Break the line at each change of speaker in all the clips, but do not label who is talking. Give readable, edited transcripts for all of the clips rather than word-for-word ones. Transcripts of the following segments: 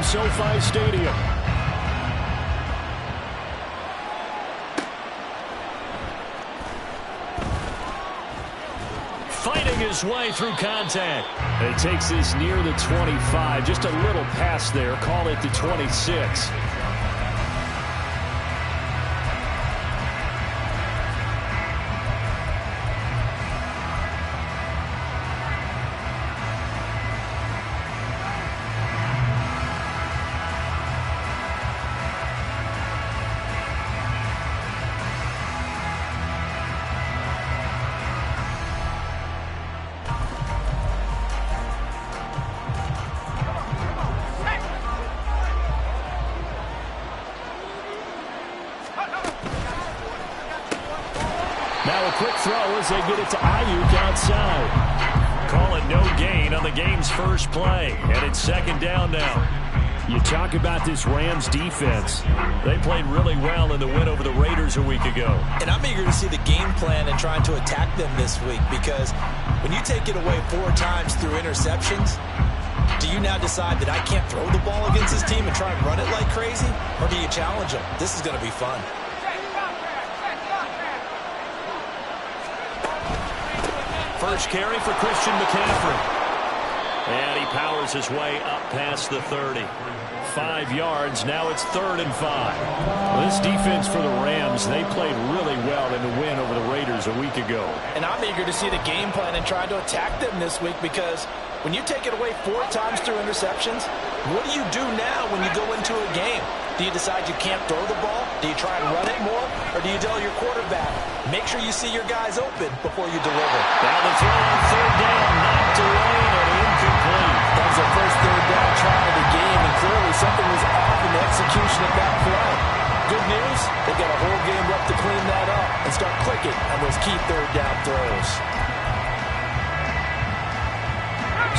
SoFi Stadium. Fighting his way through contact. It takes this near the 25. Just a little pass there. Call it the 26. Now a quick throw as they get it to Ayuk outside. Call it no gain on the game's first play. And it's second down now. You talk about this Rams defense. They played really well in the win over the Raiders a week ago.
And I'm eager to see the game plan and trying to attack them this week, because when you take it away 4 times through interceptions, do you now decide that I can't throw the ball against this team and try and run it like crazy? Or do you challenge them? This is going to be fun.
First carry for Christian McCaffrey. And he powers his way up past the 30. 5 yards. Now it's 3rd and 5. Well, this defense for the Rams, they played really well in the win over the Raiders a week ago.
And I'm eager to see the game plan and try to attack them this week, because when you take it away 4 times through interceptions, what do you do now when you go into a game? Do you decide you can't throw the ball? Do you try and run it more? Or do you tell your quarterback, make sure you see your guys open before you deliver?
Now the throw on 3rd down, knocked away and incomplete.
That was their first 3rd down try of the game, and clearly something was off in the execution of that play. Good news, they've got a whole game left to clean that up and start clicking on those key 3rd down throws.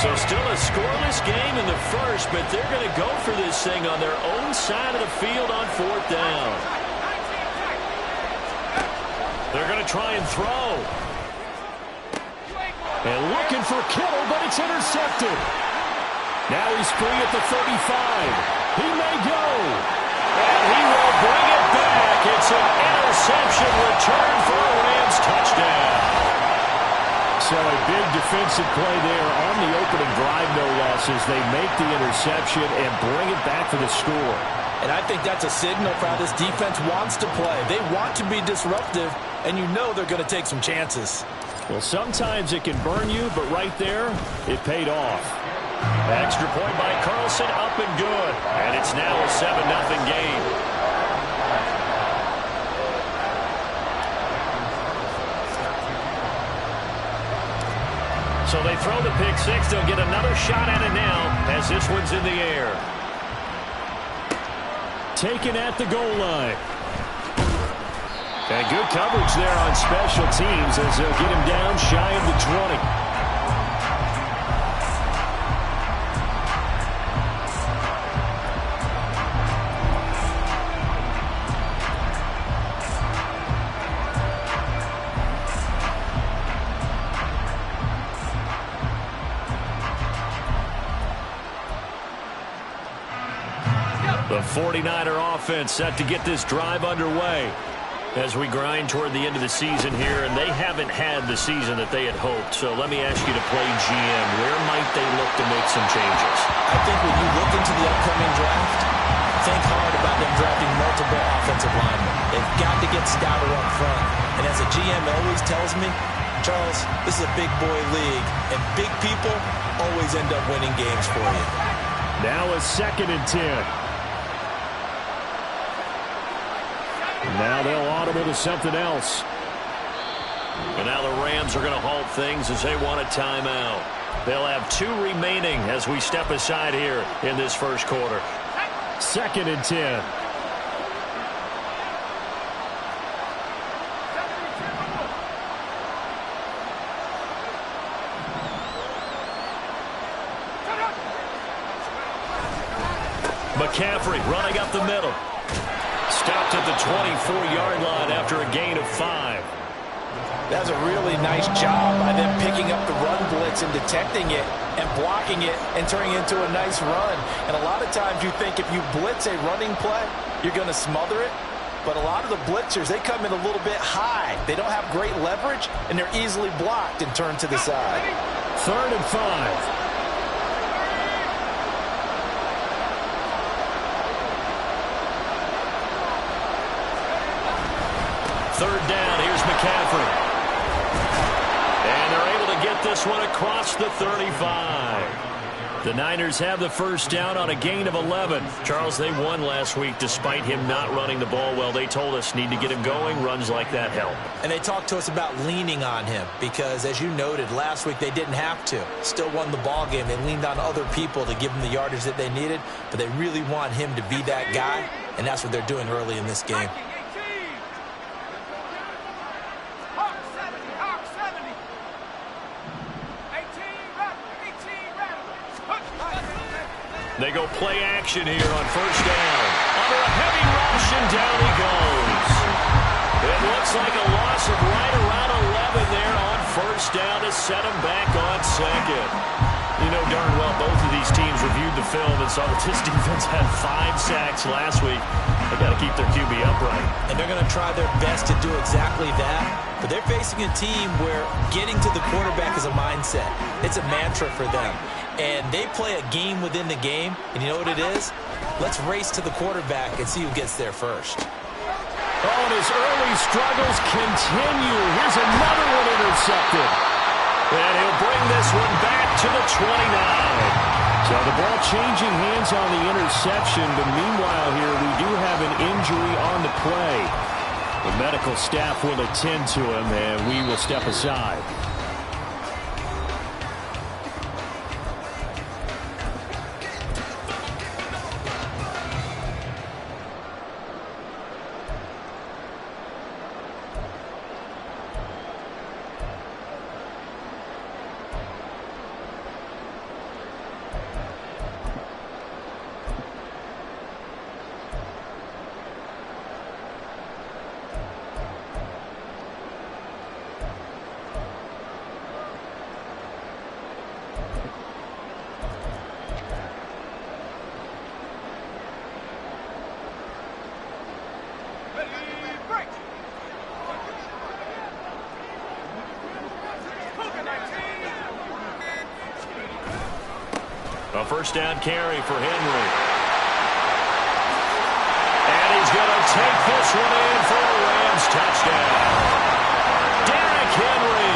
So still a scoreless game in the first, but they're going to go for this thing on their own side of the field on 4th down. They're going to try and throw. And looking for Kittle, but it's intercepted. Now he's free at the 35. He may go. And he will bring it back. It's an interception return for a Rams touchdown. So a big defensive play there on the opening drive, no less, as they make the interception and bring it back for the score.
And I think that's a signal for how this defense wants to play. They want to be disruptive, and you know they're going to take some chances.
Well, sometimes it can burn you, but right there, it paid off. Extra point by Carlson, up and good. And it's now a 7-0 game. So they throw the pick six. They'll get another shot at it now as this one's in the air. Taken at the goal line. And good coverage there on special teams as they'll get him down shy of the 20. The 49er offense set to get this drive underway as we grind toward the end of the season here, and they haven't had the season that they had hoped. So let me ask you to play GM. Where might they look to make some changes?
I think when you look into the upcoming draft, think hard about them drafting multiple offensive linemen. They've got to get stouter up front. And as a GM always tells me, Charles, this is a big boy league, and big people always end up winning games for you.
Now a 2nd and 10. Now they'll audible to something else. And now the Rams are going to halt things as they want a timeout. They'll have 2 remaining as we step aside here in this first quarter. 2nd and 10. McCaffrey running up the middle. Stopped at the 24-yard line after a gain of 5.
That's a really nice job by them picking up the run blitz and detecting it and blocking it and turning it into a nice run. And a lot of times you think if you blitz a running play, you're going to smother it. But a lot of the blitzers, they come in a little bit high. They don't have great leverage, and they're easily blocked and turned to the side.
3rd and 5. Third down, here's McCaffrey. And they're able to get this one across the 35. The Niners have the first down on a gain of 11. Charles, they won last week despite him not running the ball well. They told us need to get him going. Runs like that help.
And they talked to us about leaning on him because, as you noted, last week they didn't have to. Still won the ball game. They leaned on other people to give them the yardage that they needed, but they really want him to be that guy, and that's what they're doing early in this game.
They go play action here on first down. Under a heavy rush, and down he goes. It looks like a loss of right around 11 there on first down to set him back on second. You know darn well both of these teams reviewed the film and saw that this defense had 5 sacks last week. They got to keep their QB upright.
And they're going to try their best to do exactly that. But they're facing a team where getting to the quarterback is a mindset. It's a mantra for them. And they play a game within the game. And you know what it is? Let's race to the quarterback and see who gets there first.
Oh, and his early struggles continue. Here's another one intercepted. And he'll bring this one back to the 29. So the ball changing hands on the interception. But meanwhile here, we do have an injury on the play. The medical staff will attend to him, and we will step aside. A first down carry for Henry. And he's going to take this one in for a Rams touchdown. Derrick Henry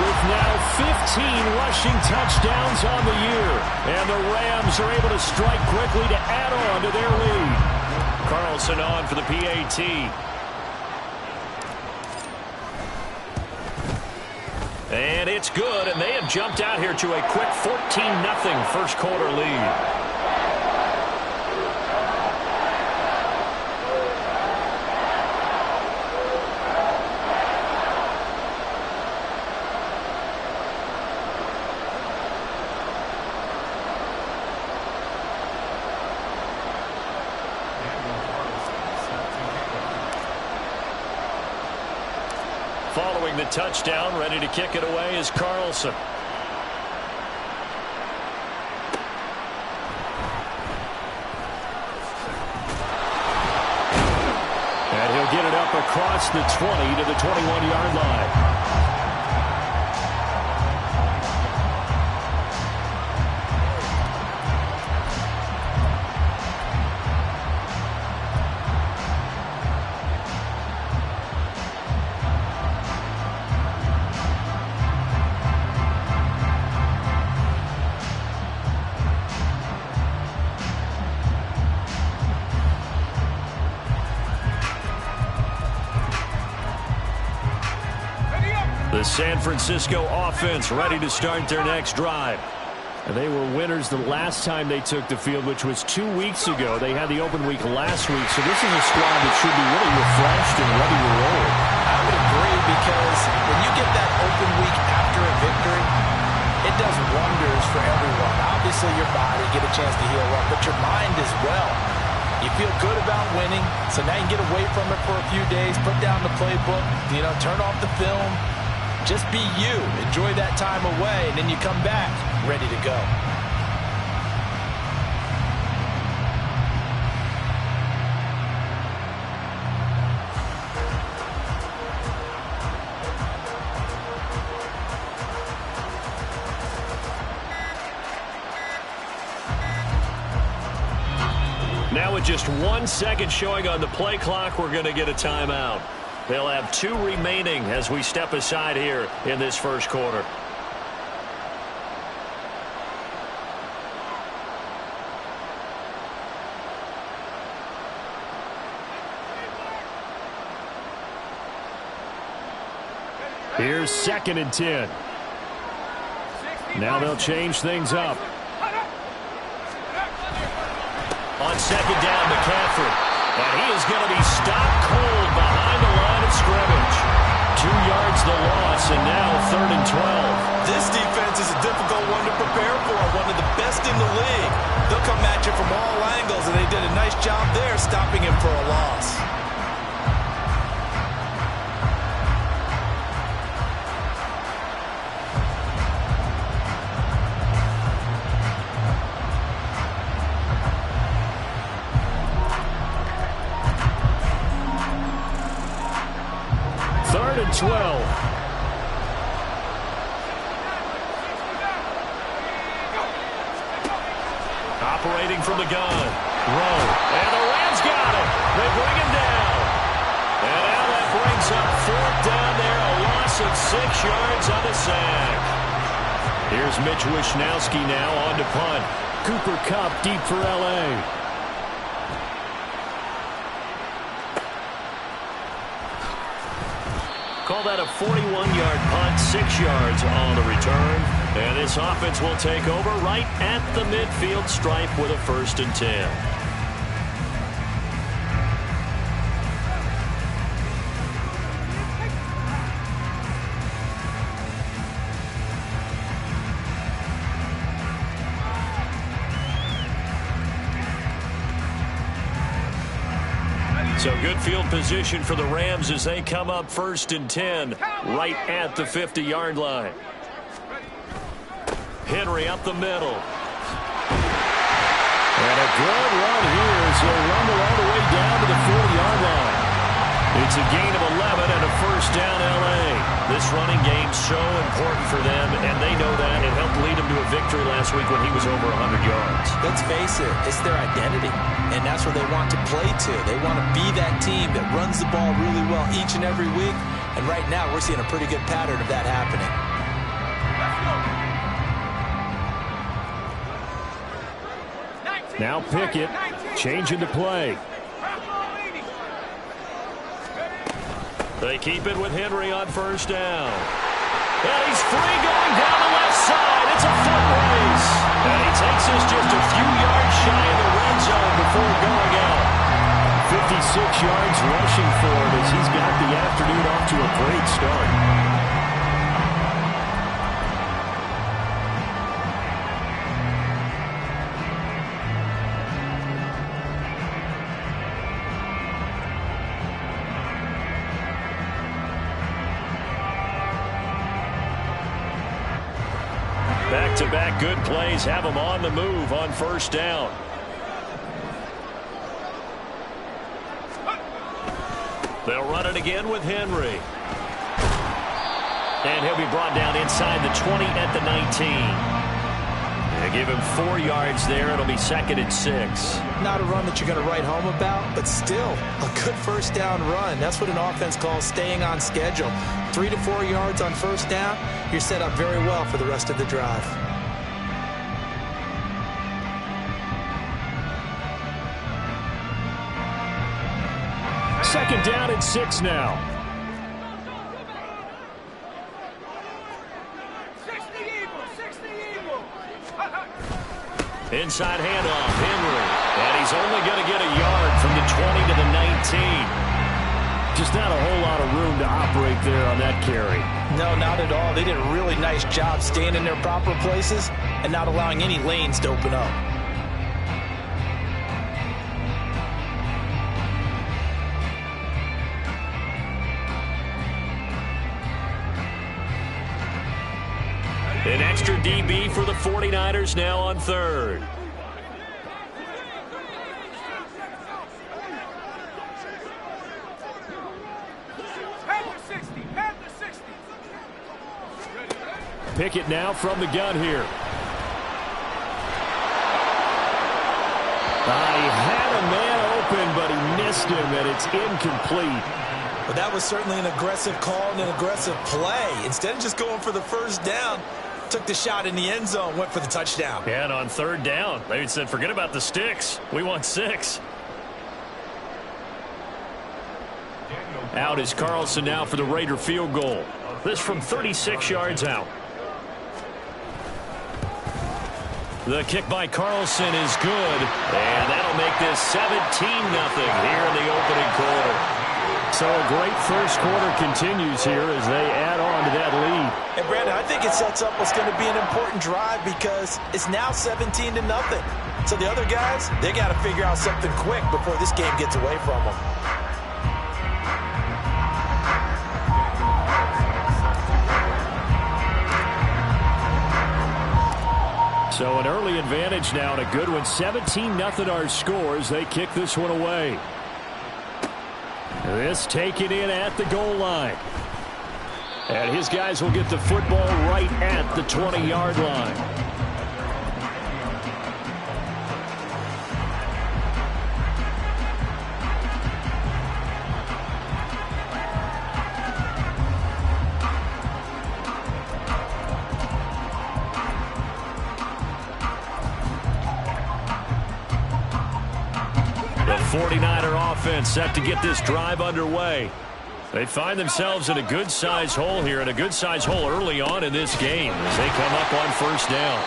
with now 15 rushing touchdowns on the year. And the Rams are able to strike quickly to add on to their lead. Carlson on for the PAT. And it's good, and they have jumped out here to a quick 14-0 first quarter lead. Following the touchdown, ready to kick it away is Carlson. And he'll get it up across the 20 to the 21-yard line. The San Francisco offense ready to start their next drive. And they were winners the last time they took the field, which was 2 weeks ago. They had the open week last week, so this is a squad that should be really refreshed and ready to roll.
I would agree, because when you get that open week after a victory, it does wonders for everyone. Obviously, your body get a chance to heal up, but your mind as well. You feel good about winning, So now you can get away from it for a few days, put down the playbook, turn off the film. Just be you. Enjoy that time away, and then you come back ready to go.
Now with just 1 second showing on the play clock, we're going to get a timeout. They'll have 2 remaining as we step aside here in this first quarter. Here's 2nd and 10. Now they'll change things up. On 2nd down, McCaffrey. And he is going to be stopped cold behind the line of scrimmage. 2 yards the loss, and now 3rd and 12.
This defense is a difficult one to prepare for, one of the best in the league. They'll come at you from all angles, and they did a nice job there stopping him for a loss.
And 12. Operating from the gun. Rowe. And the Rams got him. They bring him down. And now that brings up 4th down there. A loss of 6 yards on the sack. Here's Mitch Wishnowski now on to punt. Cooper Kupp deep for L.A. Call that a 41-yard punt, 6 yards on the return. And this offense will take over right at the midfield stripe with a 1st and 10. So good field position for the Rams as they come up 1st and 10 right at the 50-yard line. Henry up the middle. And a good run here as he'll rumble all the way down to the 40-yard line. It's a gain of 11 and a 1st down L.A. This running game's so important for them, and they know that. It helped lead them to a victory last week when he was over 100 yards.
Let's face it, it's their identity, and that's where they want to play to. They want to be that team that runs the ball really well each and every week, and right now we're seeing a pretty good pattern of that happening.
Now Pickett changing to play. They keep it with Henry on 1st down. And he's free going down the left side. It's a foot race. And he takes us just a few yards shy of the red zone before going out. 56 yards rushing for him as he's got the afternoon off to a great start. Back-to-back good plays have him on the move on 1st down. They'll run it again with Henry. And he'll be brought down inside the 20 at the 19. They give him 4 yards there. It'll be 2nd and 6.
Not a run that you're going to write home about, but still a good 1st down run. That's what an offense calls staying on schedule. 3 to 4 yards on 1st down, you're set up very well for the rest of the drive.
Second down and 6 now. Inside handoff, Henry. And he's only going to get a yard from the 20 to the 19. Just not a whole lot of room to operate there on that carry.
No, not at all. They did a really nice job staying in their proper places and not allowing any lanes to open up.
An extra DB for the 49ers now on third. Pickett now from the gun here. He had a man open, but he missed him, and it's incomplete.
But that was certainly an aggressive call and an aggressive play. Instead of just going for the first down, took the shot in the end zone, went for the touchdown.
Yeah, and on third down, they said, forget about the sticks. We want 6. Out is Carlson now for the Raider field goal. This from 36 yards out. The kick by Carlson is good, and that'll make this 17-0 here in the opening quarter. So a great first quarter continues here as they add on to that lead.
And Brandon, I think it sets up what's going to be an important drive because it's now 17-0. So the other guys, they got to figure out something quick before this game gets away from them.
So an early advantage now and a good one. 17-0 our scores. They kick this one away. This taken in at the goal line. And his guys will get the football right at the 20-yard line. The 49er offense set to get this drive underway. They find themselves in a good-sized hole here, and a good-sized hole early on in this game as they come up on first down.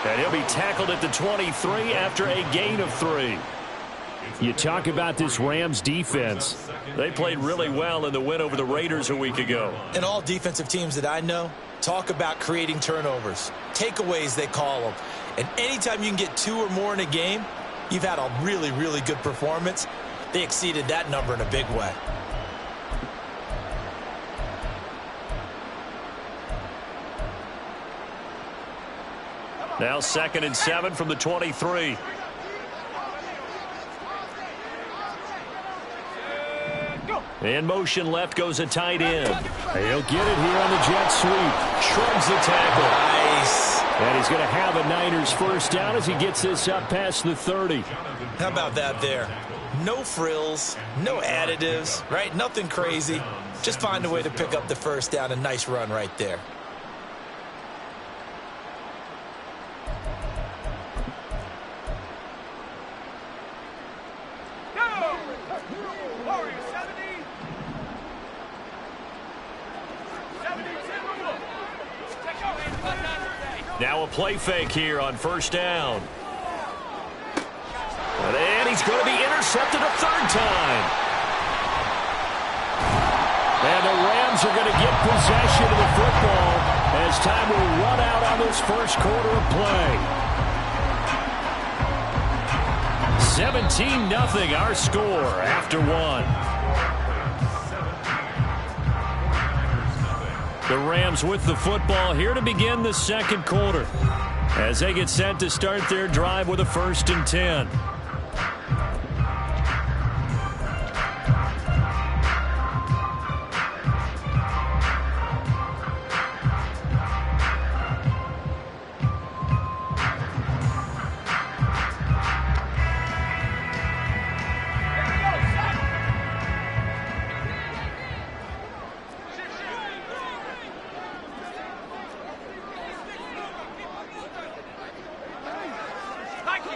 And he'll be tackled at the 23 after a gain of 3. You talk about this Rams defense. They played really well in the win over the Raiders a week ago.
And all defensive teams that I know talk about creating turnovers. Takeaways, they call them. And anytime you can get 2 or more in a game, you've had a really, really good performance. They exceeded that number in a big way.
Now 2nd and 7 from the 23. In motion left goes a tight end. He'll get it here on the jet sweep. Shrugs the tackle.
Nice.
And he's going to have a Niners first down as he gets this up past the 30.
How about that there? No frills, no additives, right? Nothing crazy. Just find a way to pick up the first down. A nice run right there.
Now a play fake here on first down. And he's going to be intercepted a third time. And the Rams are going to get possession of the football as time will run out on this first quarter of play. 17-0 our score after 1. The Rams with the football here to begin the second quarter as they get set to start their drive with a 1st and 10.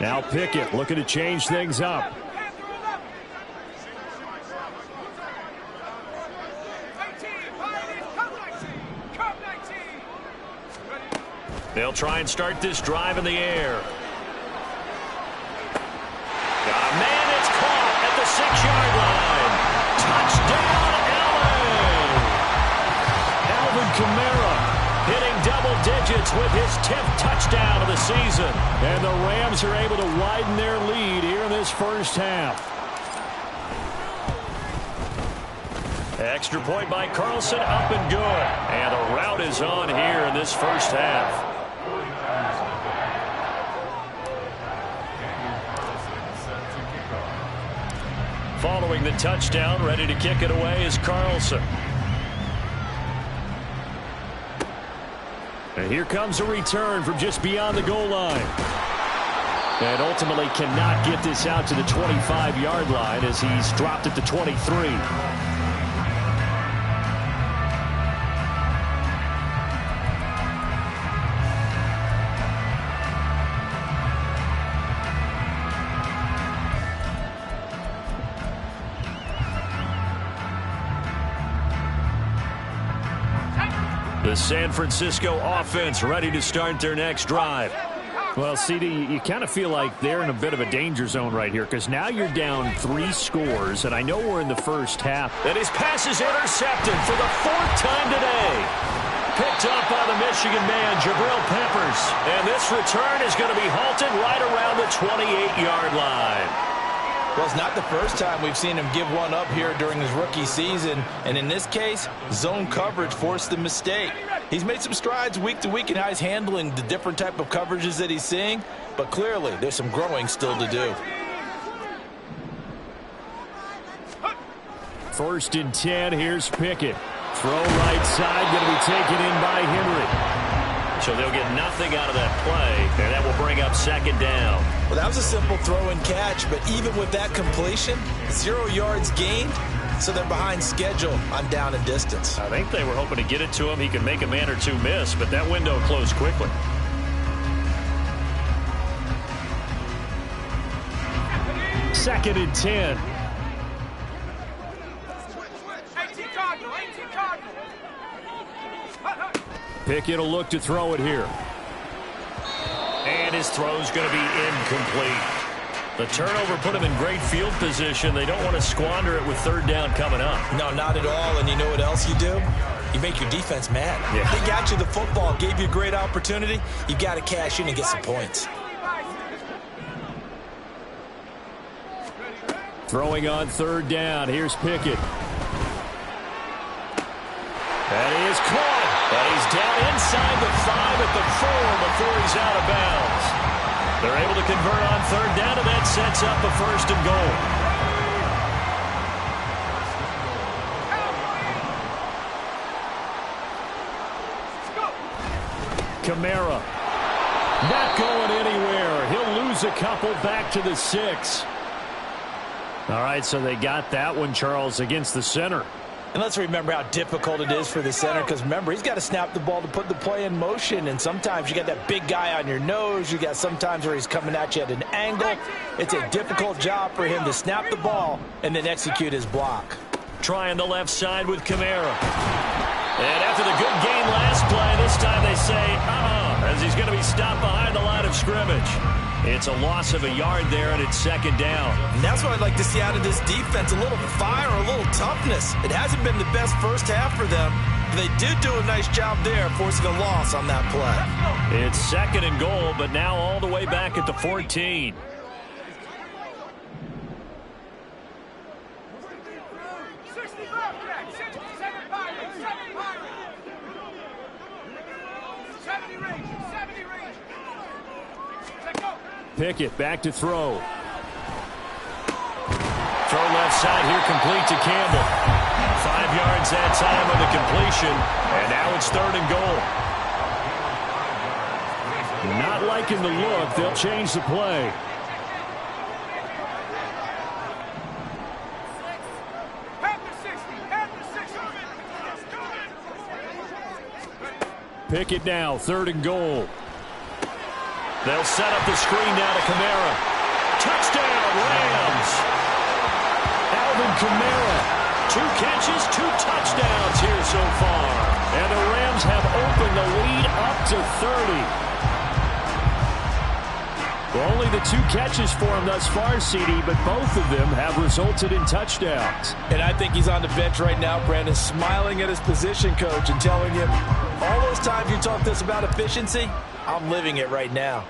Now Pickett looking to change things up. They'll try and start this drive in the air. Man, it's caught at the 6-yard line. Touchdown, Allen! Alvin Kamara hitting double digits with his 10th touchdown of the season. And the Rams are able to widen their lead here in this first half. Extra point by Carlson, up and good. And the rout is on here in this first half. Following the touchdown, ready to kick it away is Carlson. And here comes a return from just beyond the goal line. And ultimately cannot get this out to the 25-yard line as he's dropped at the 23. The San Francisco offense ready to start their next drive. Well, CD, you kind of feel like they're in a bit of a danger zone right here because now you're down 3 scores, and I know we're in the first half. And his pass is intercepted for the 4th time today. Picked up by the Michigan man, Jabril Peppers. And this return is going to be halted right around the 28-yard line.
Well, it's not the first time we've seen him give one up here during his rookie season. And in this case, zone coverage forced the mistake. He's made some strides week to week in how he's handling the different type of coverages that he's seeing. But clearly, there's some growing still to do.
1st and 10, here's Pickett. Throw right side, going to be taken in by Henry. So they'll get nothing out of that play, and that will bring up 2nd down.
Well, that was a simple throw and catch, but even with that completion, 0 yards gained, so they're behind schedule on down and distance.
I think they were hoping to get it to him. He could make a man or two miss, but that window closed quickly. Second and 10. Pickett will look to throw it here. And his throw's going to be incomplete. The turnover put him in great field position. They don't want to squander it with 3rd down coming up.
No, not at all. And you know what else you do? You make your defense mad.
Yeah.
They got you the football, gave you a great opportunity. You got to cash in and get some points.
Throwing on 3rd down. Here's Pickett. That is caught. And he's down inside the 5 at the 4 before he's out of bounds. They're able to convert on 3rd down, and that sets up a 1st and goal. Kamara. Not going anywhere. He'll lose a couple back to the 6. All right, so they got that one, Charles, against the center.
And let's remember how difficult it is for the center, because remember, he's got to snap the ball to put the play in motion, and sometimes you got that big guy on your nose. You got sometimes where he's coming at you at an angle. It's a difficult job for him to snap the ball and then execute his block.
Trying the left side with Kamara. And after the good game last play, this time they say, as he's going to be stopped behind the line of scrimmage. It's a loss of a yard there, and it's 2nd down.
And that's what I'd like to see out of this defense, a little fire, a little toughness. It hasn't been the best first half for them, but they did do a nice job there forcing a loss on that play.
It's 2nd and goal, but now all the way back at the 14. Pickett back to throw. Throw left side here, complete to Campbell. 5 yards that time on the completion, and now it's 3rd and goal. Not liking the look. They'll change the play. Pickett now, 3rd and goal. They'll set up the screen now to Kamara. Touchdown, Rams! Alvin Kamara, 2 catches, 2 touchdowns here so far. And the Rams have opened the lead up to 30. Well, only the 2 catches for him thus far, CD, but both of them have resulted in touchdowns.
And I think he's on the bench right now, Brandon, smiling at his position coach and telling him, all those times you talk to us about efficiency, I'm living it right now.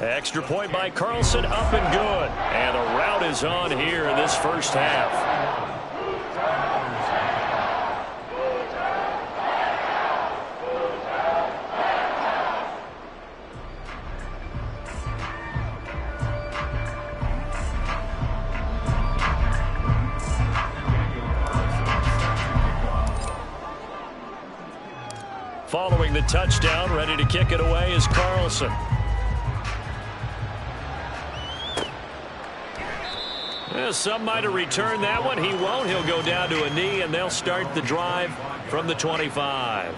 Extra point by Carlson, up and good. And a rout is on here in this first half. Following the touchdown, ready to kick it away is Carlson. Some might have returned that one. He won't. He'll go down to a knee, and they'll start the drive from the 25.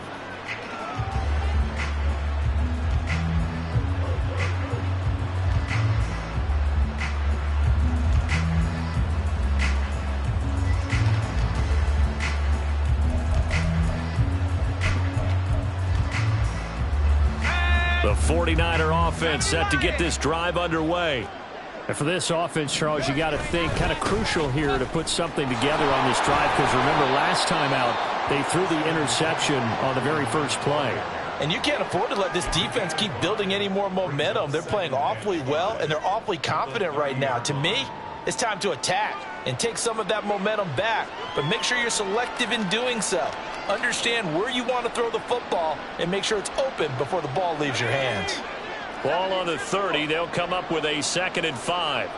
The 49er offense set to get this drive underway. And for this offense, Charles, you got to think kind of crucial here to put something together on this drive, because remember last time out they threw the interception on the very first play.
And you can't afford to let this defense keep building any more momentum. They're playing awfully well, and they're awfully confident right now. To me, it's time to attack and take some of that momentum back, but make sure you're selective in doing so. Understand where you want to throw the football and make sure it's open before the ball leaves your hands.
Ball on the 30. They'll come up with a 2nd and 5.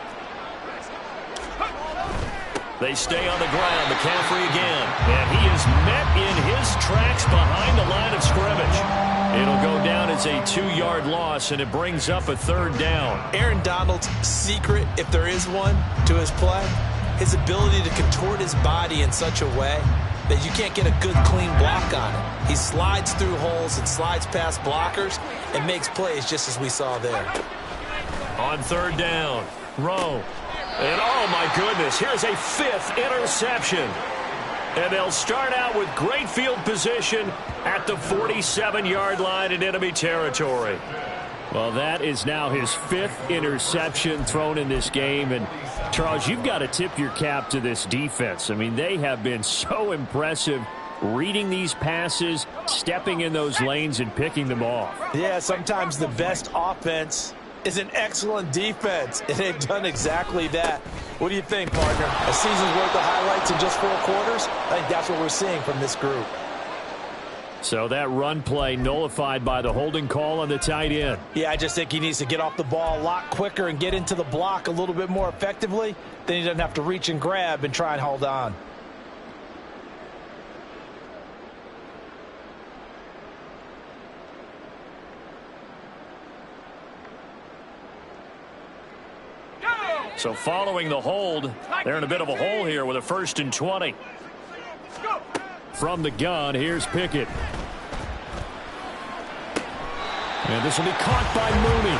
They stay on the ground. McCaffrey again. And he is met in his tracks behind the line of scrimmage. It'll go down as a 2-yard loss, and it brings up a 3rd down.
Aaron Donald's secret, if there is one, to his play, his ability to contort his body in such a way that you can't get a good, clean block on it. He slides through holes and slides past blockers and makes plays just as we saw there.
On 3rd down, Rowe. And oh my goodness, here's a 5th interception. And they'll start out with great field position at the 47-yard line in enemy territory. Well, that is now his 5th interception thrown in this game. And, Charles, you've got to tip your cap to this defense. I mean, they have been so impressive reading these passes, stepping in those lanes, and picking them off.
Yeah, sometimes the best offense is an excellent defense, and they've done exactly that. What do you think, partner? A season's worth of highlights in just 4 quarters? I think that's what we're seeing from this group.
So that run play nullified by the holding call on the tight end.
Yeah, I just think he needs to get off the ball a lot quicker and get into the block a little bit more effectively. Then he doesn't have to reach and grab and try and hold on.
So following the hold, they're in a bit of a hole here with a 1st and 20. From the gun, here's Pickett. And this will be caught by Mooney.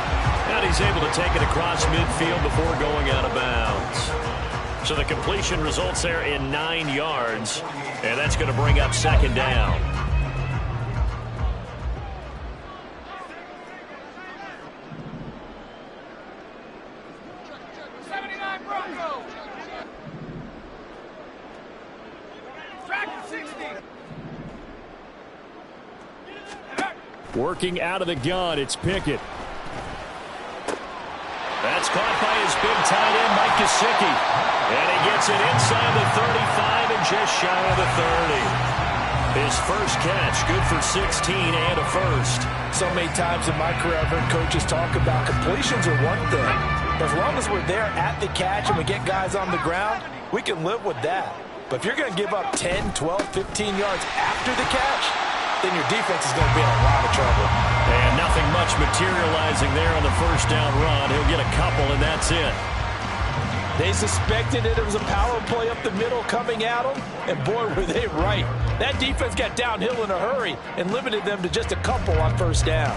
And he's able to take it across midfield before going out of bounds. So the completion results there in 9 yards. And that's going to bring up 2nd down. Working out of the gun, it's Pickett. That's caught by his big tight end, Mike Gesicki. And he gets it inside the 35 and just shy of the 30. His first catch, good for 16 and a 1st.
So many times in my career, I've heard coaches talk about completions are one thing. As long as we're there at the catch and we get guys on the ground, we can live with that. But if you're going to give up 10, 12, 15 yards after the catch, then your defense is going to be in a lot of trouble.
And nothing much materializing there on the 1st down run. He'll get a couple, and that's it.
They suspected it was a power play up the middle coming at them, and boy, were they right. That defense got downhill in a hurry and limited them to just a couple on 1st down.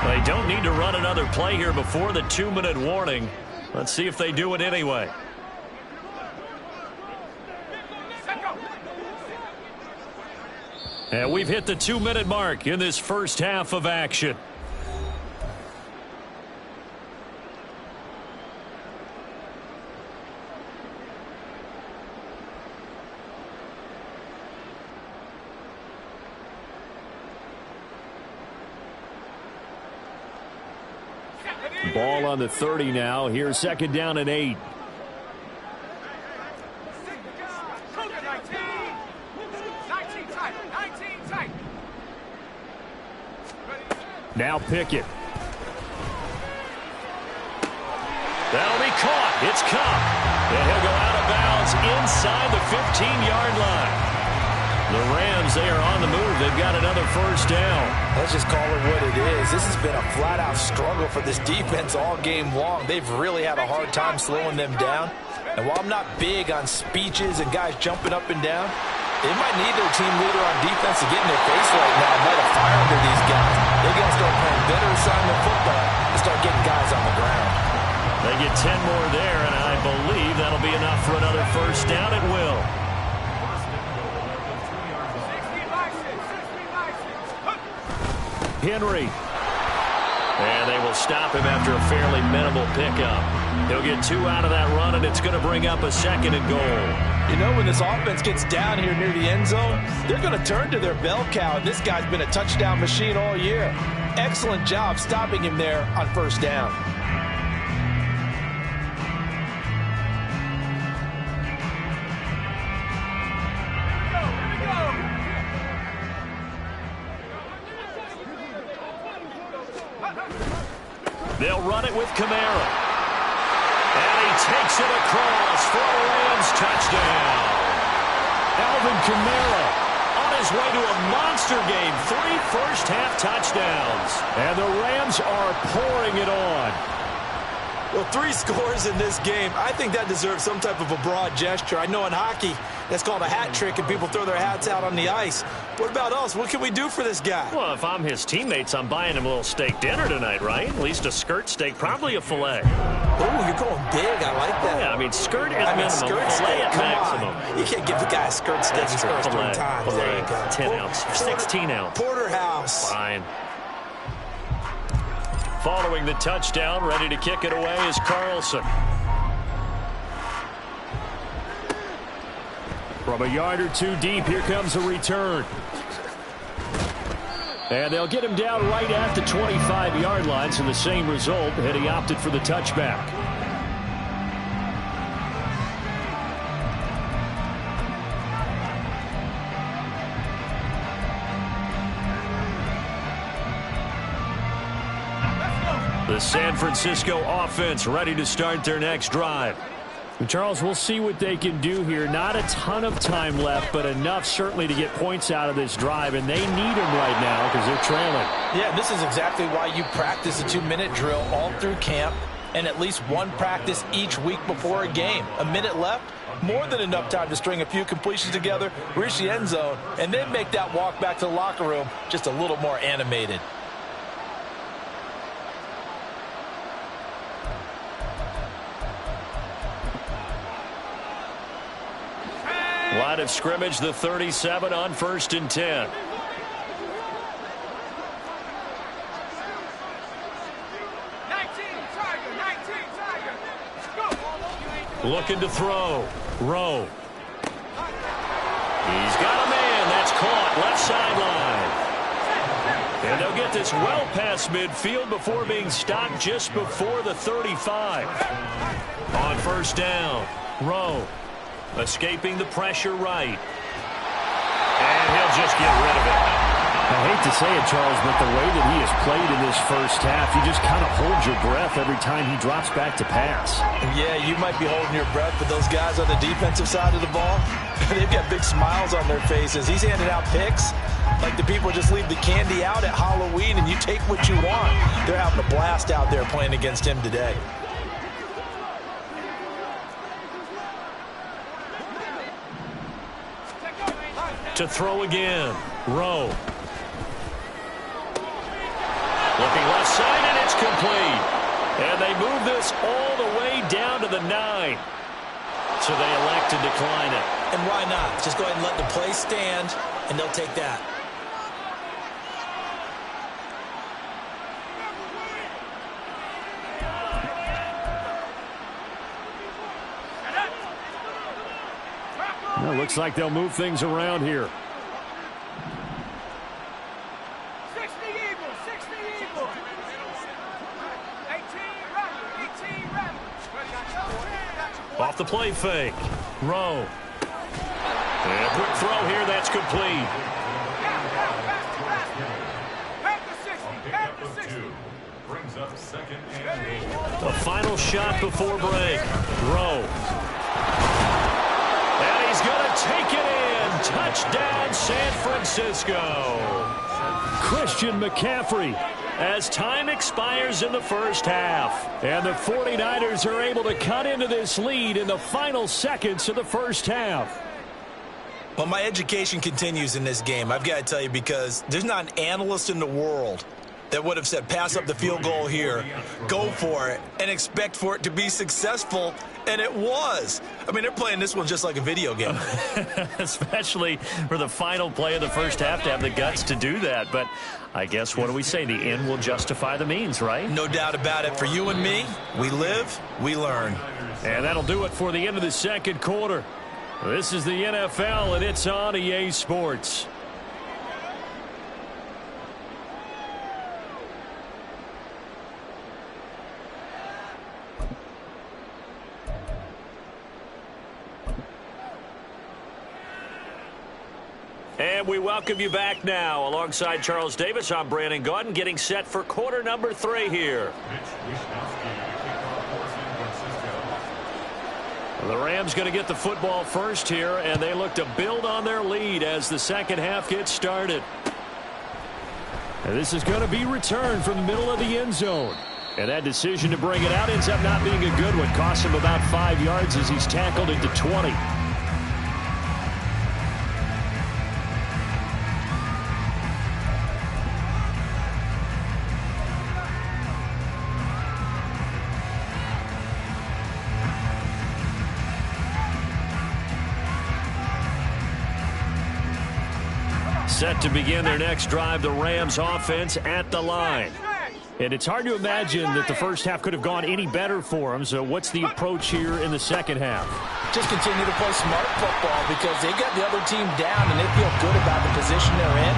They don't need to run another play here before the 2-minute warning. Let's see if they do it anyway. And we've hit the 2-minute mark in this first half of action. Ball on the 30 now. Here's second down and 8. Now Pickett. That'll be caught. It's Cup. And he'll go out of bounds inside the 15-yard line. The Rams, they are on the move. They've got another first down.
Let's just call it what it is. This has been a flat-out struggle for this defense all game long. They've really had a hard time slowing them down. And while I'm not big on speeches and guys jumping up and down, they might need their team leader on defense to get in their face right now and light a fire under these guys. They're going to start playing better assignment football and start getting guys on the ground.
They get 10 more there, and I believe that'll be enough for another first down. It will. Henry. And they will stop him after a fairly minimal pickup. He'll get 2 out of that run, and it's going to bring up a second and goal.
You know, when this offense gets down here near the end zone, they're going to turn to their bell cow. This guy's been a touchdown machine all year. Excellent job stopping him there on first down.
They'll run it with Kamara. And he takes it across for a Rams touchdown. Alvin Kamara on his way to a monster game. 3 first-half touchdowns. And the Rams are pouring it on.
Well, 3 scores in this game. I think that deserves some type of a broad gesture. I know in hockey, that's called a hat trick, and people throw their hats out on the ice. What about us? What can we do for this guy?
Well, if I'm his teammates, I'm buying him a little steak dinner tonight, right? At least a skirt steak, probably a filet.
Oh, you're going big. I like that.
Yeah, I mean, skirt at minimum,
skirt
filet at
Come
maximum.
on. You can't give the guy a skirt steak his first 3 times.
Filet,
There you go.
10 ounce, 16 ounce.
Porterhouse.
Fine. Following the touchdown, ready to kick it away is Carlson. From a yard or 2 deep, here comes a return. And they'll get him down right at the 25-yard line, so the same result, and he opted for the touchback. The San Francisco offense ready to start their next drive. Charles, we'll see what they can do here. Not a ton of time left, but enough certainly to get points out of this drive, and they need them right now because they're trailing.
Yeah, this is exactly why you practice a 2-minute drill all through camp and at least 1 practice each week before a game. A minute left, more than enough time to string a few completions together, reach the end zone, and then make that walk back to the locker room just a little more animated.
Line of scrimmage, the 37 on 1st and 10. Looking to throw. Rowe. He's got a man. That's caught. Left sideline. And they'll get this well past midfield before being stopped just before the 35. On first down, Rowe. Escaping the pressure right. And he'll just get rid of it. I hate to say it, Charles, but the way that he has played in this first half, you just kind of hold your breath every time he drops back to pass.
Yeah, you might be holding your breath, but those guys on the defensive side of the ball, they've got big smiles on their faces. He's handing out picks like the people just leave the candy out at Halloween and you take what you want. They're having a blast out there playing against him today.
To throw again. Rowe. Looking left side, and it's complete. And they move this all the way down to the 9. So they elect to decline it.
And why not? Just go ahead and let the play stand, and they'll take that.
Well, looks like they'll move things around here.
60 Eagles, 60 Eagles. 18
Off the play fake. Rowe. And a quick throw here. That's complete.
Brings up second and
The final shot before break. Rowe. And he's going to take it in. Touchdown, San Francisco. Christian McCaffrey as time expires in the first half. And the 49ers are able to cut into this lead in the final seconds of the first half.
Well, my education continues in this game, I've got to tell you, because there's not an analyst in the world that would have said pass up the field goal here, go for it, and expect for it to be successful, and it was. I mean, they're playing this one just like a video game.
Especially for the final play of the first half to have the guts to do that. But I guess, what do we say? The end will justify the means, right?
No doubt about it. For you and me, we live, we learn.
And that'll do it for the end of the second quarter. This is the NFL, and it's on EA Sports. And we welcome you back now. Alongside Charles Davis, I'm Brandon Gaudin, getting set for quarter number 3 here. The Rams going to get the football first here, and they look to build on their lead as the second half gets started. And this is going to be returned from the middle of the end zone. And that decision to bring it out ends up not being a good one. Costs him about 5 yards as he's tackled into 20. Set to begin their next drive, the Rams offense at the line. And it's hard to imagine that the first half could have gone any better for them. So what's the approach here in the second half?
Just continue to play smart football because they got the other team down and they feel good about the position they're in.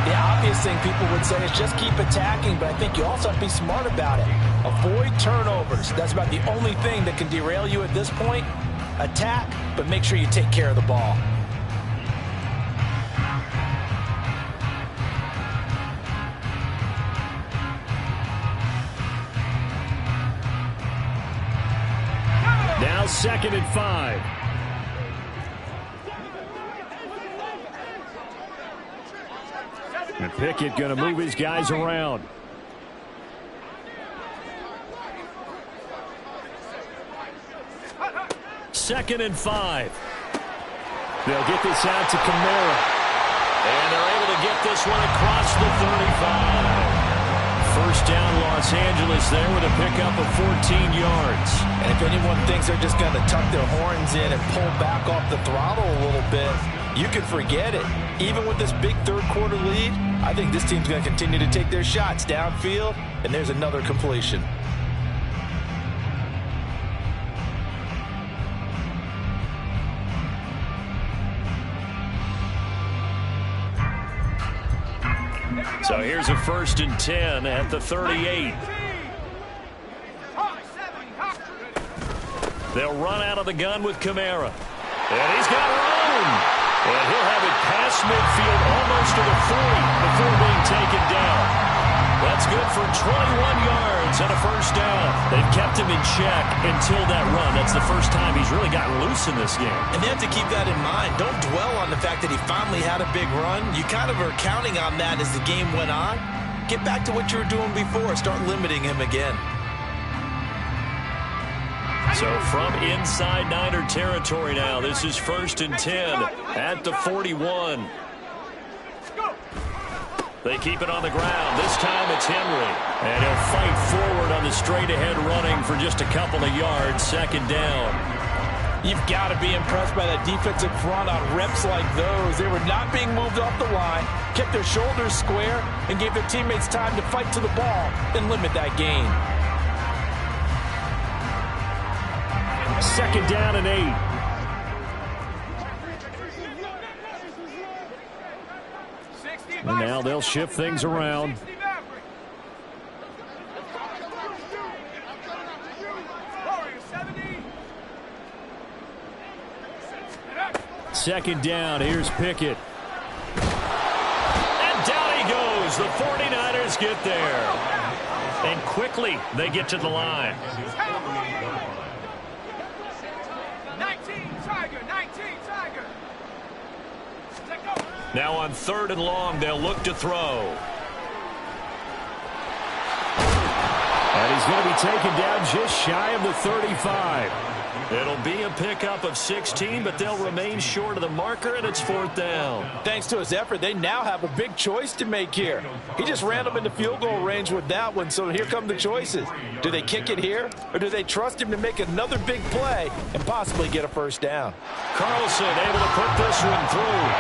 The obvious thing people would say is just keep attacking, but I think you also have to be smart about it. Avoid turnovers. That's about the only thing that can derail you at this point. Attack, but make sure you take care of the ball.
Now 2nd and 5. And Pickett going to move his guys around. Second and 5. They'll get this out to Kamara. And they're able to get this one across the 35. First down, Los Angeles there with a pickup of 14 yards.
And if anyone thinks they're just going to tuck their horns in and pull back off the throttle a little bit, you can forget it. Even with this big third quarter lead, I think this team's going to continue to take their shots downfield, and there's another completion.
So here's a 1st and 10 at the 38. They'll run out of the gun with Kamara. And he's got room. And he'll have it past midfield almost to the 40 before being taken down. That's good for 21 yards and a first down. They've kept him in check until that run. That's the first time he's really gotten loose in this game.
And they have to keep that in mind. Don't dwell on the fact that he finally had a big run. You kind of are counting on that as the game went on. Get back to what you were doing before. Start limiting him again.
So from inside Niner territory now, this is 1st and 10 at the 41. They keep it on the ground. This time it's Henry. And he'll fight forward on the straight-ahead running for just a couple of yards. 2nd down.
You've got to be impressed by that defensive front on reps like those. They were not being moved off the line, kept their shoulders square, and gave their teammates time to fight to the ball and limit that gain.
2nd down and 8. And now they'll shift things around. second down. Here's Pickett. And down he goes. The 49ers get there. And quickly they get to the line.
19 Tiger.
Now on 3rd and long, they'll look to throw. And he's going to be taken down just shy of the 35. It'll be a pickup of 16, but they'll remain short of the marker, and it's 4th down.
Thanks to his effort, they now have a big choice to make here. He just ran them into field goal range with that one, so here come the choices. Do they kick it here, or do they trust him to make another big play and possibly get a first down?
Carlson able to put this one through.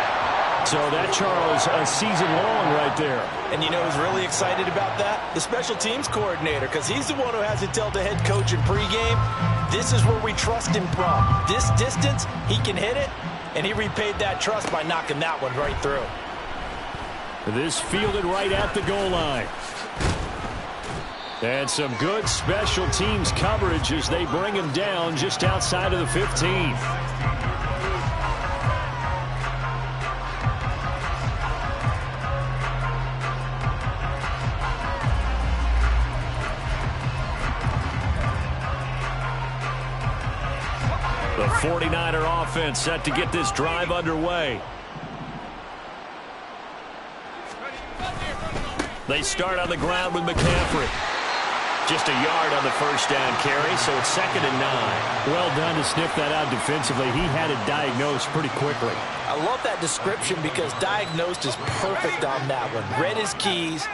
So that, Charles, a season long right there.
And you know who's really excited about that? The special teams coordinator, because he's the one who has to tell the head coach in pregame, this is where we trust him from. This distance, he can hit it, and he repaid that trust by knocking that one right through.
This fielded right at the goal line. And some good special teams coverage as they bring him down just outside of the 15. The 49er offense set to get this drive underway. They start on the ground with McCaffrey. Just a yard on the first down carry, so it's 2nd and 9. Well done to sniff that out defensively. He had it diagnosed pretty quickly.
I love that description because diagnosed is perfect on that one. Read his keys,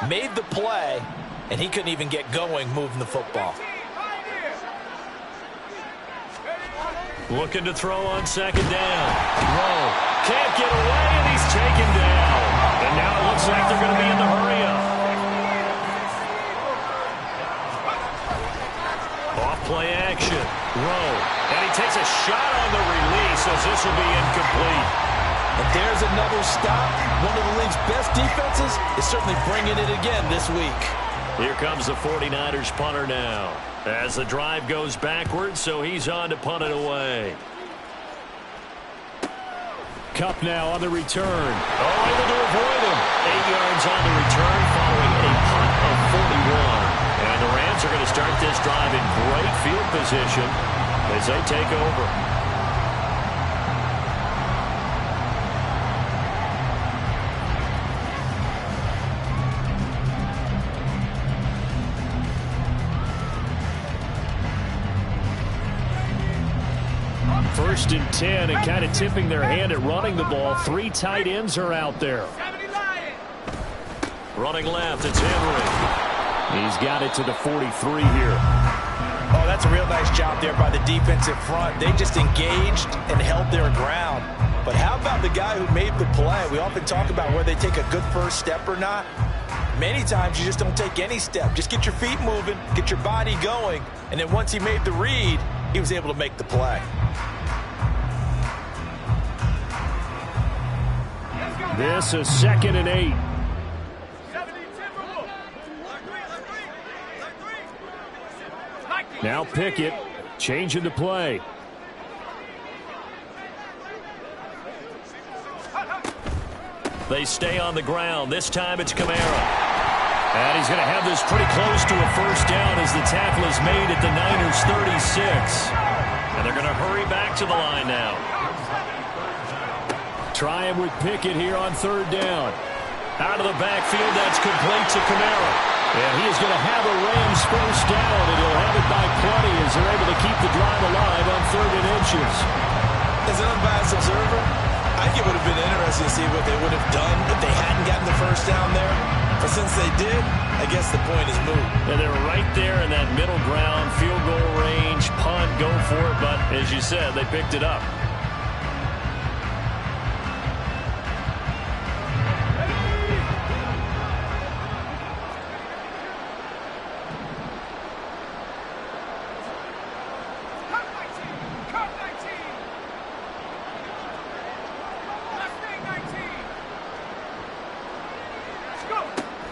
made the play, and he couldn't even get going moving the football.
Looking to throw on 2nd down. Throw. Can't get away, and he's taken down. And now it looks like they're going to be in the hurry-up. Off-play action. Rowe. And he takes a shot on the release as this will be incomplete.
And there's another stop. One of the league's best defenses is certainly bringing it again this week.
Here comes the 49ers punter now. As the drive goes backwards, so he's on to punt it away. Kupp now on the return. Oh, able to avoid him. 8 yards on the return following a punt of 41. And the Rams are going to start this drive in great field position as they take over. First and 10, and kind of tipping their hand at running the ball. 3 tight ends are out there. Running left, it's Henry. He's got it to the 43 here.
Oh, that's a real nice job there by the defensive front. They just engaged and held their ground. But how about the guy who made the play? We often talk about whether they take a good first step or not. Many times you just don't take any step. Just get your feet moving, get your body going, and then once he made the read, he was able to make the play.
This is 2nd and 8. Now Pickett changing the play. They stay on the ground. This time it's Kamara. And he's going to have this pretty close to a first down as the tackle is made at the Niners 36. And they're going to hurry back to the line now. Trying with Pickett here on 3rd down. Out of the backfield, that's complete to Kamara. And he is going to have a Rams first down, and he'll have it by plenty as they're able to keep the drive alive on 3rd and inches.
As an unbiased observer, I think it would have been interesting to see what they would have done if they hadn't gotten the first down there. But since they did, I guess the point is moot.
And they're right there in that middle ground, field goal range, punt, go for it. But as you said, they picked it up.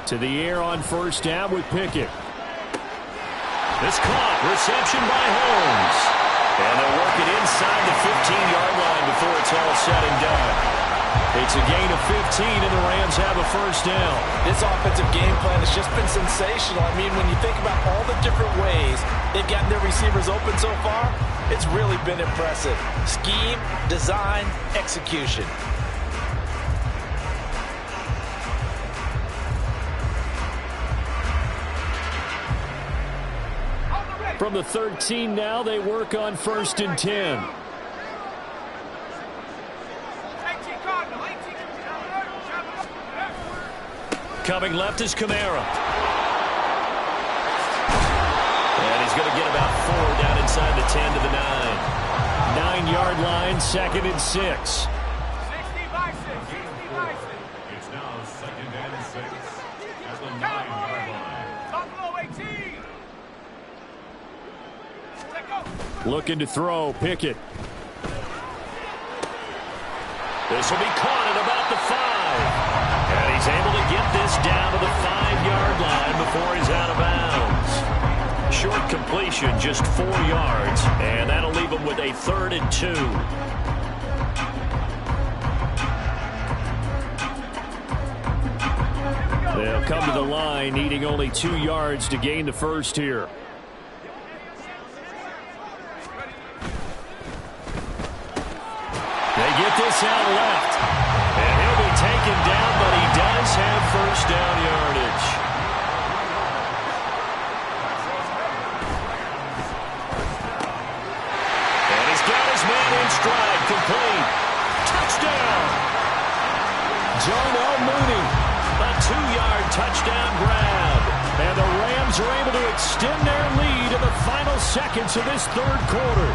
To the air on first down with Pickett. This caught. Reception by Holmes. And they'll work it inside the 15-yard line before it's all said and done. It's a gain of 15, and the Rams have a first down.
This offensive game plan has just been sensational. I mean, when you think about all the different ways they've gotten their receivers open so far, it's really been impressive. Scheme, design, execution.
From the 13 now, they work on 1st and 10. Coming left is Kamara. And he's going to get about 4 down inside the 10 to the 9. 9-yard line, 2nd and 6.
60 by 6.
It's now 2nd and 6 at the 9-yard line.
Buffalo 18.
Looking to throw, Pickett. This will be caught at about the 5. And he's able to get this down to the 5-yard line before he's out of bounds. Short completion, just 4 yards, and that'll leave him with a 3rd and 2. They'll come to the line, needing only 2 yards to gain the first here. They get this out left. And he'll be taken down, but he does have first down yardage. And he's got his man in stride, complete. Touchdown. Darnell Mooney, a 2-yard touchdown grab. And the Rams are able to extend their lead in the final seconds of this 3rd quarter.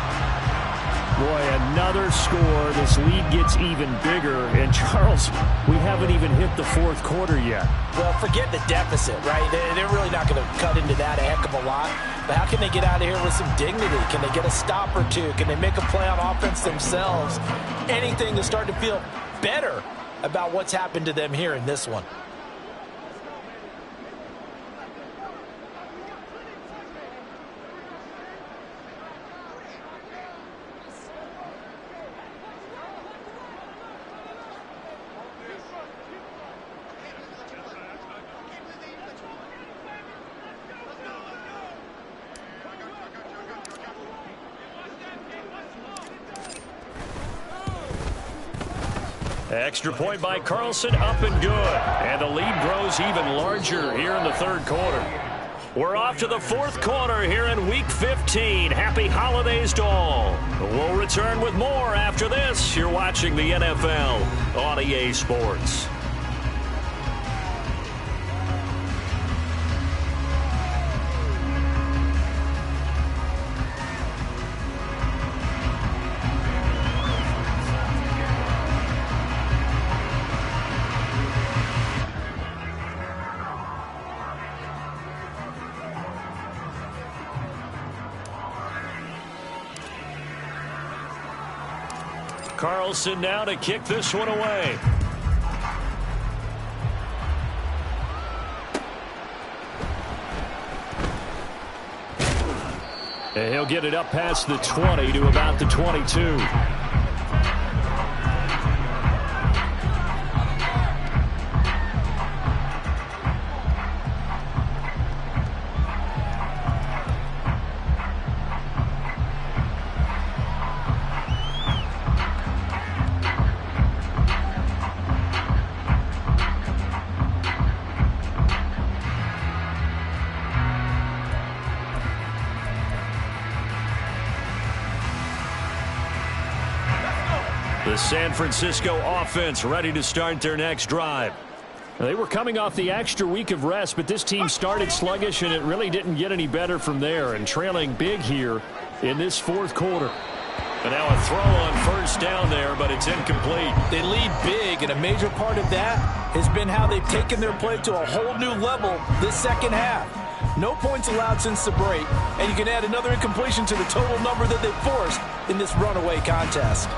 Boy, another score. This lead gets even bigger. And, Charles, we haven't even hit the 4th quarter yet.
Well, forget the deficit, right? They're really not going to cut into that a heck of a lot. But how can they get out of here with some dignity? Can they get a stop or two? Can they make a play on offense themselves? Anything to start to feel better about what's happened to them here in this one.
Extra point by Carlson, up and good. And the lead grows even larger here in the 3rd quarter. We're off to the 4th quarter here in Week 15. Happy holidays to all. We'll return with more after this. You're watching the NFL on EA Sports. Carlson now to kick this one away. And he'll get it up past the 20 to about the 22. The San Francisco offense ready to start their next drive. They were coming off the extra week of rest, but this team started sluggish, and it really didn't get any better from there, and trailing big here in this 4th quarter. And now a throw on 1st down there, but it's incomplete.
They lead big, and a major part of that has been how they've taken their play to a whole new level this 2nd half. No points allowed since the break, and you can add another incompletion to the total number that they've forced in this runaway contest.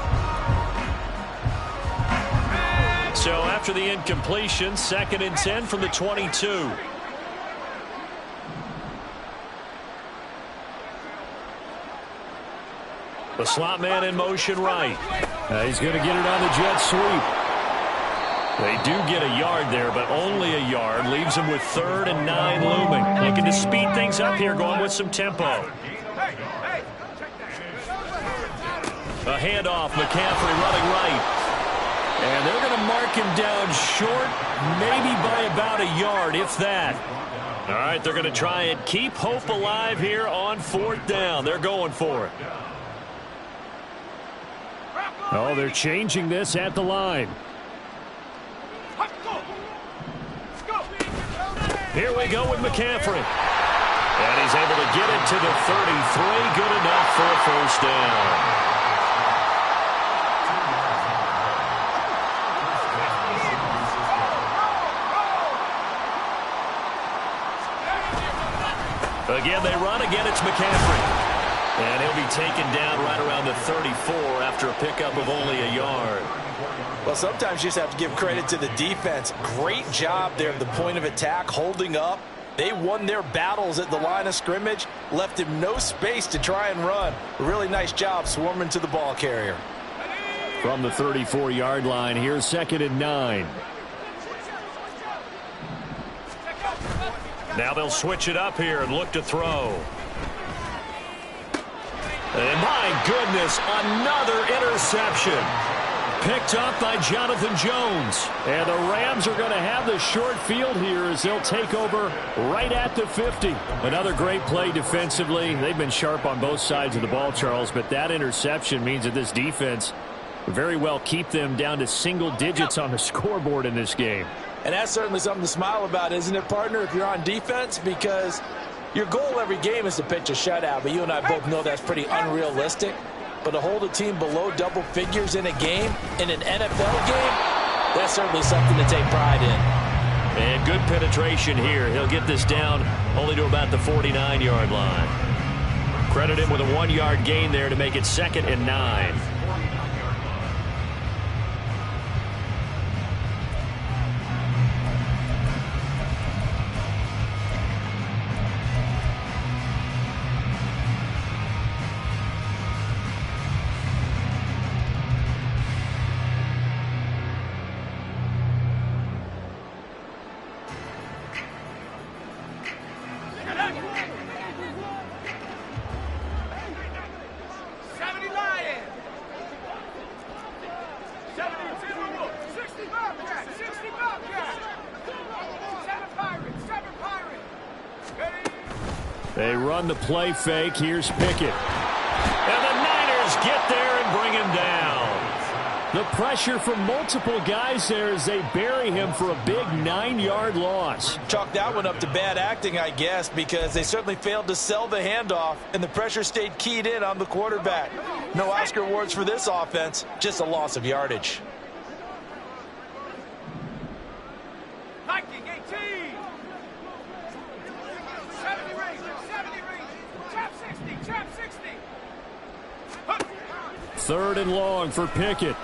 So after the incompletion, 2nd and 10 from the 22. The slot man in motion right. He's going to get it on the jet sweep. They do get a yard there, but only a yard. Leaves them with 3rd and 9 looming. Looking to speed things up here, going with some tempo. A handoff, McCaffrey running right. And they're going to mark him down short, maybe by about a yard, if that. All right, they're going to try and keep hope alive here on 4th down. They're going for it. Oh, they're changing this at the line. Here we go with McCaffrey. And he's able to get it to the 33. Good enough for a 1st down. Again, they run. Again, it's McCaffrey. And he'll be taken down right around the 34 after a pickup of only a yard.
Well, sometimes you just have to give credit to the defense. Great job there at the point of attack, holding up. They won their battles at the line of scrimmage, left him no space to try and run. A really nice job swarming to the ball carrier.
From the 34-yard line, here's 2nd and 9. Now they'll switch it up here and look to throw. And my goodness, another interception. Picked up by Jonathan Jones. And the Rams are going to have the short field here as they'll take over right at the 50. Another great play defensively. They've been sharp on both sides of the ball, Charles, but that interception means that this defense very well keep them down to single digits on the scoreboard in this game.
And that's certainly something to smile about, isn't it, partner, if you're on defense? Because your goal every game is to pitch a shutout, but you and I both know that's pretty unrealistic. But to hold a team below double figures in a game, in an NFL game, that's certainly something to take pride in.
And good penetration here. He'll get this down only to about the 49-yard line. Credit him with a 1-yard gain there to make it 2nd and 9. They run the play fake. Here's Pickett. And the Niners get there and bring him down. The pressure from multiple guys there as they bury him for a big 9-yard loss.
Chalk that one up to bad acting, I guess, because they certainly failed to sell the handoff, and the pressure stayed keyed in on the quarterback. No Oscar awards for this offense, just a loss of yardage.
Third and long for Pickett.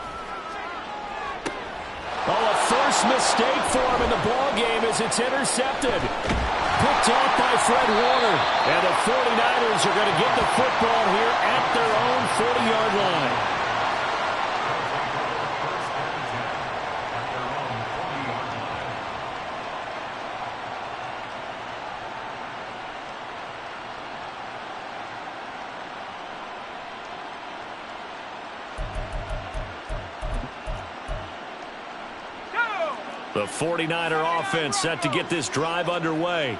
Oh, a first mistake for him in the ball game as it's intercepted. Picked off by Fred Warner. And the 49ers are going to get the football here at their own 40-yard line. The 49er offense set to get this drive underway.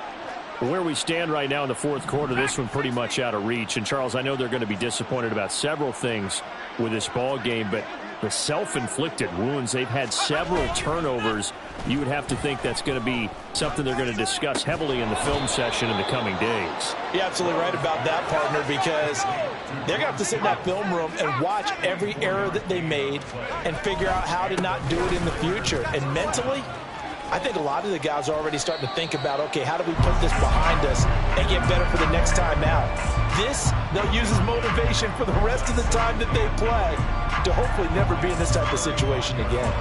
Where we stand right now in the fourth quarter, this one pretty much out of reach. And, Charles, I know they're going to be disappointed about several things with this ball game, but the self-inflicted wounds, they've had several turnovers. You would have to think that's going to be something they're going to discuss heavily in the film session in the coming days.
You're absolutely right about that, partner, because they're going to have to sit in that film room and watch every error that they made and figure out how to not do it in the future. And mentally, I think a lot of the guys are already starting to think about, okay, how do we put this behind us and get better for the next time out? This, they'll use as motivation for the rest of the time that they play to hopefully never be in this type of situation again.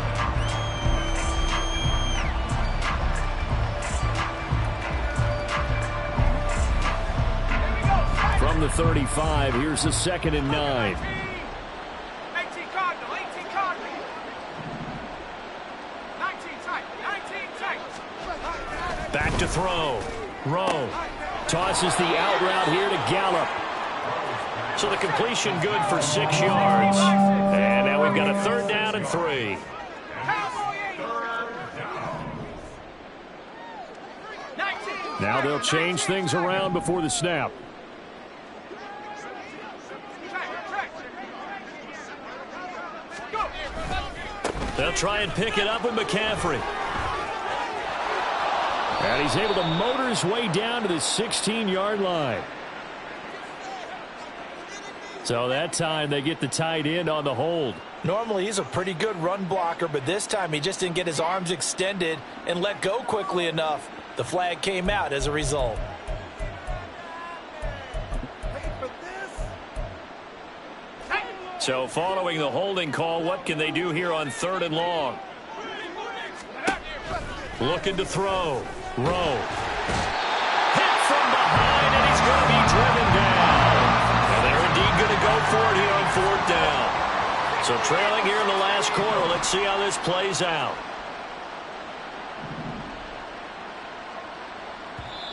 From from the 35. Here's the 2nd and 9.
18 Cardinal, 18 Cardinal. 19 tight, 19 tight.
Back to throw. Rowe tosses the out route here to Gallup. So the completion good for 6 yards. And now we've got a 3rd down and 3. Now they'll change things around before the snap. They'll try and pick it up with McCaffrey. And he's able to motor his way down to the 16-yard line. So that time they get the tight end on the hold.
Normally he's a pretty good run blocker, but this time he just didn't get his arms extended and let go quickly enough. The flag came out as a result.
So following the holding call, what can they do here on 3rd and long? Looking to throw. Rowe. Hit from behind, and he's going to be driven down. And they're indeed going to go for it here on 4th down. So trailing here in the last quarter. Let's see how this plays out.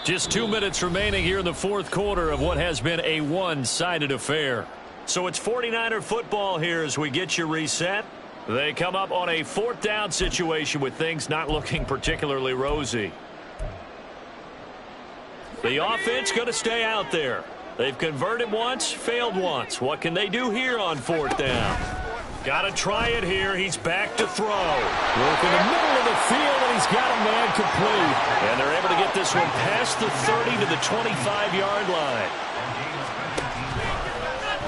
Just 2 minutes remaining here in the 4th quarter of what has been a one-sided affair. So it's 49er football here as we get you reset. They come up on a 4th down situation with things not looking particularly rosy. The offense going to stay out there. They've converted once, failed once. What can they do here on 4th down? Got to try it here. He's back to throw. Work in the middle of the field, and he's got a man complete. And they're able to get this one past the 30 to the 25-yard line.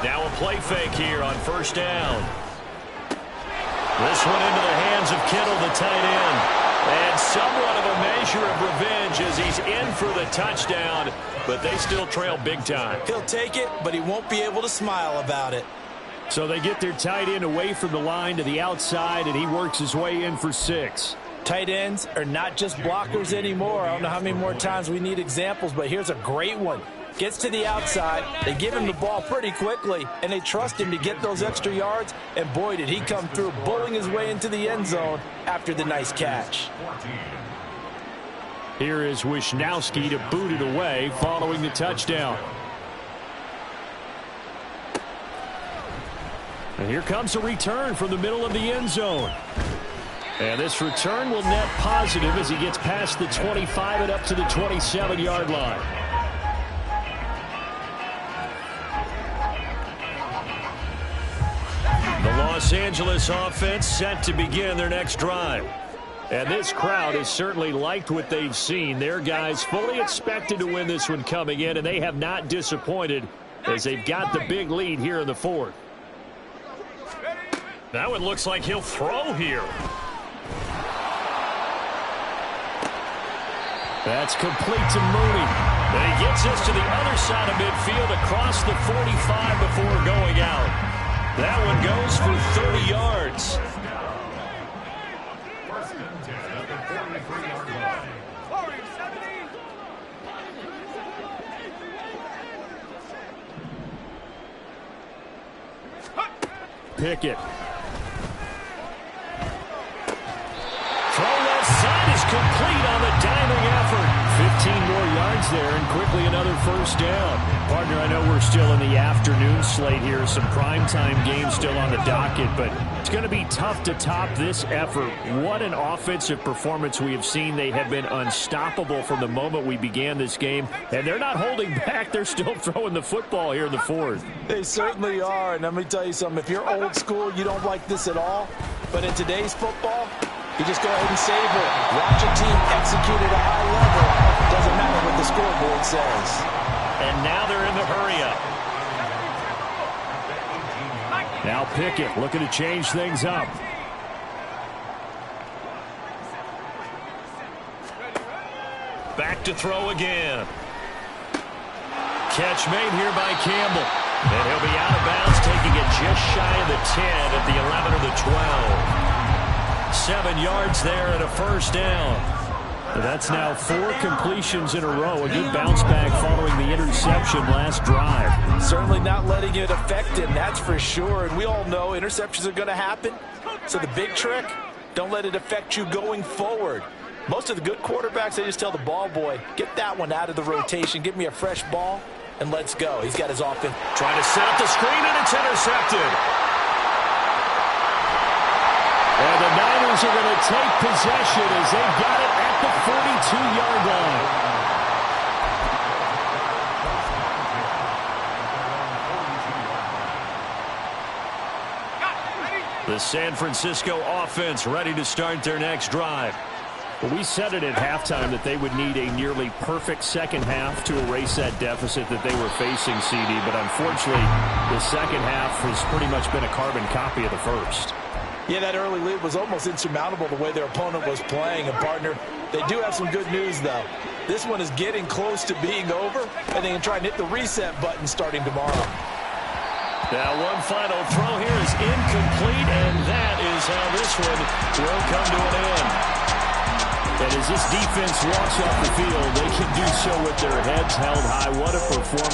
Now a play fake here on 1st down. This one into the hands of Kittle, the tight end. And somewhat of a measure of revenge as he's in for the touchdown, but they still trail big time.
He'll take it, but he won't be able to smile about it.
So they get their tight end away from the line to the outside, and he works his way in for 6.
Tight ends are not just blockers anymore. I don't know how many more times we need examples, but here's a great one. Gets to the outside, they give him the ball pretty quickly, and they trust him to get those extra yards, and boy, did he come through, bowling his way into the end zone after the nice catch.
Here is Wisnowski to boot it away following the touchdown. And here comes a return from the middle of the end zone. And this return will net positive as he gets past the 25 and up to the 27-yard line. The Los Angeles offense set to begin their next drive. And this crowd has certainly liked what they've seen. Their guys fully expected to win this one coming in, and they have not disappointed as they've got the big lead here in the 4th. That one looks like he'll throw here. That's complete to Mooney. And he gets this to the other side of midfield across the 45 before going out. That one goes for 30 yards. Pickett. Throw left side is complete on the diving effort. 15 more yards there and quickly another 1st down. Partner, I know we're still in the afternoon slate here. Some primetime games still on the docket, but it's going to be tough to top this effort. What an offensive performance we have seen. They have been unstoppable from the moment we began this game, and they're not holding back. They're still throwing the football here in the 4th.
They certainly are, and let me tell you something. If you're old school, you don't like this at all, but in today's football, you just go ahead and savor it. Watch a team execute at a high level. Doesn't matter what the scoreboard says.
And now they're in the hurry-up. Now Pickett looking to change things up. Back to throw again. Catch made here by Campbell. And he'll be out of bounds, taking it just shy of the 10 at the 11 or the 12. 7 yards there and a 1st down. That's now 4 completions in a row. A good bounce back following the interception last drive.
Certainly not letting it affect him, that's for sure. And we all know interceptions are going to happen. So the big trick, don't let it affect you going forward. Most of the good quarterbacks, they just tell the ball boy, get that one out of the rotation, give me a fresh ball, and let's go. He's got his offense.
Trying to set up the screen, and it's intercepted. And the Niners are going to take possession as they got it at the 42-yard line. The San Francisco offense ready to start their next drive.
Well, we said it at halftime that they would need a nearly perfect second half to erase that deficit that they were facing, CD. But unfortunately, the second half has pretty much been a carbon copy of the first.
Yeah, that early lead was almost insurmountable the way their opponent was playing. And, partner, they do have some good news, though. This one is getting close to being over, and they can try and hit the reset button starting tomorrow.
Now one final throw here is incomplete, and that is how this one will come to an end. And as this defense walks off the field, they can do so with their heads held high. What a performance.